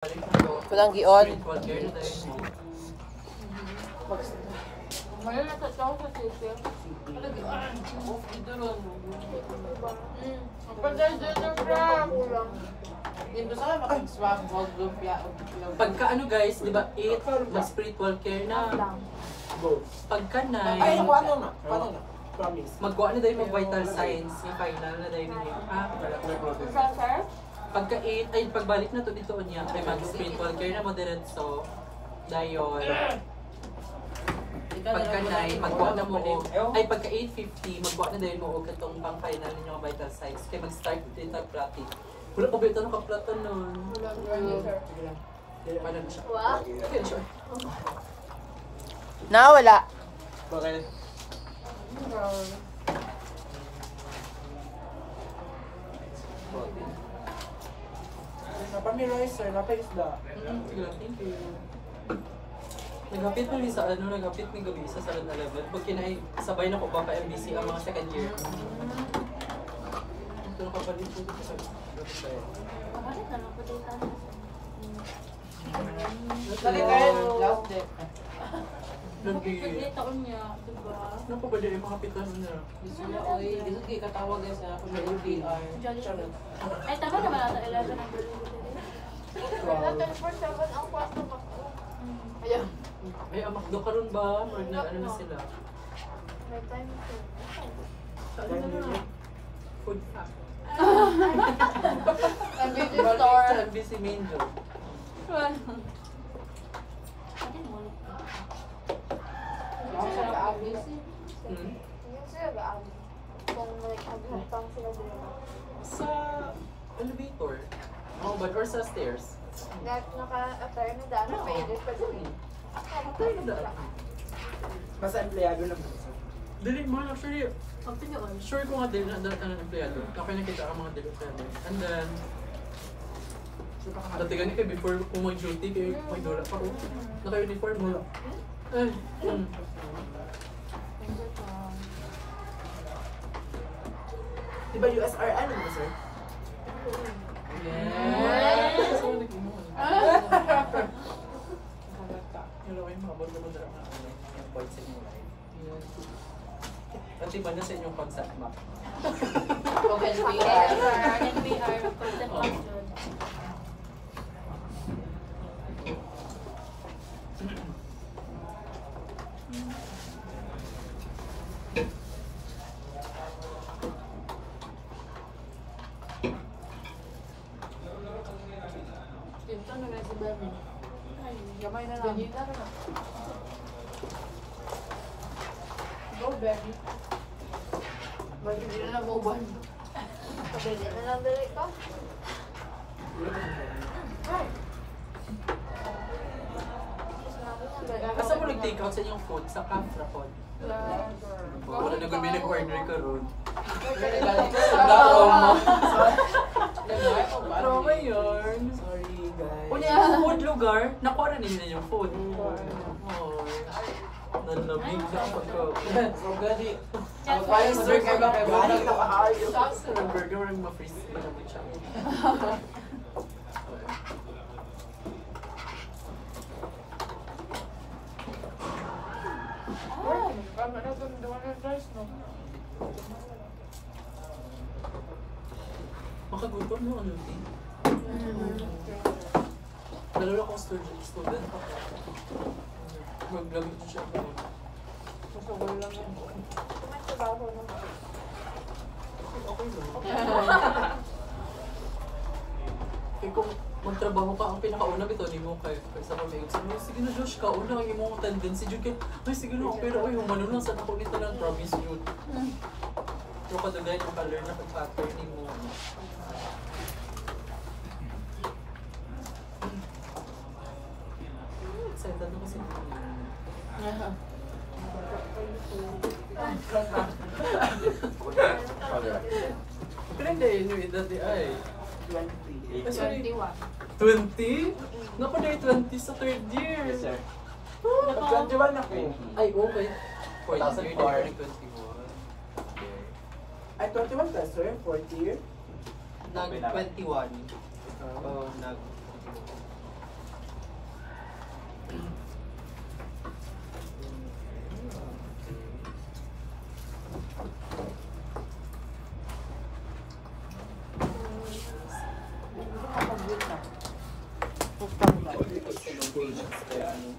Walang gion. Ngayon natatawa sa sisyo. Pagka ano guys, di ba, 8, mag-spiritual care na. Pagka 9, magkuha na dahil mag-vital signs, yung final na dahil ninyo. Pagka 8, ay pagbalik na to dito niya, ay mag-spiritual care na moderate so, dayon. Pagka 9, magkuha na mo, ay pagka 8:50, magkuha na dahil mo itong pang-final ninyo mga vital signs. Kaya mag-start dito ang platin. Wala pa ba ito nakaplatan nun? Wala na siya. Okay, sure. Wala. Bakit? Napamirize sir, napaisda. Sige lang, thank you. Naghapit pa rin sa naghapit ni gabi sa 7-Eleven. Pag kinay, sabay na ko ba pa MBC ang mga second year. Ito nakapalit po dito sa Kapalit na lang po dito. Dali kayo, last day. Kapag taon niya, diba? Ano pa ba dyan yung mga pitan niya? Gusto niya, oy, gusto kayo katawag guys sa PR. Ay, tama naman ata 11 ang delivery. Wala 24/7 ang kwarto ko. Ayun. Ay, ang McDo karon ba? Or na ano na sila? May time ko. Ano na? Food pack. Ang beauty store. Sa MBC main job. Atin mo ulit. Yung sila ga-abis. Hmm? Yung sila ga-abis. Kung like, maghapang sila dito. Sa elevator. Oh, but or sa stairs? Dahil naka-attire na daan, may edit pa dun. Patay na daan. Basta empleyado naman sir. Dili man, actually, Ang tinoon. sure ko nga din na ang empleyado. Okay nakita ang mga dili empleyado. And then, dati gani kayo before kung mag-duty, kayo may dola pa ko. Naka-uniform mo. Eh, Diba USR ano mo sir? Yes! So, nag-imo. Hello, ay mga bago mo dala nga yung points in your life. At iba na sa inyong concept map. Open PR. NPR. Content lang dun. Dito na si Bebe. Ay, Gamay na lang. ganyan na. Go, Bebe. Bakit hindi na nabuban? Pabili na lang dali ko. Asa mo nag-take out sa inyong food? Sa Cafra po? Wala na kami nag-order ka ron. Trauma. Trauma yun. Sorry guys. Kung yung food lugar, nakuha na nila yung food. Oh. Nalamig na pagka. So gani. Chat Fire sir, kaya ba kayo gani nakaayo. Sa burger, walang ma-freeze pa naman siya. Makagutom mo ano din. Lalo akong student ako. Maglamit siya ako. Masawal lang yan. May trabaho naman. Okay lang. Eh kung magtrabaho ka, ang pinakauna bito ni mo kaysa pamigod. Sabi mo, sige na Josh ka, una ang imong tendency. Jud kay, ay sige na, pero ay humano lang sa ako nito ng promise yun. Pero kadagay yung color na pag-pattern ni mo. Excited na kasi. Pero hindi, yung edad di ay. 20. Ay, sorry. 21. 20? Naku na 20 sa third year. Yes, sir. Pag-21 ako. Ay, okay. Fourth year, 2004. 2021. Ay, 21 ka sir? 4th year? Nag-21. Oo, Standby. Sa long patience kaya ano,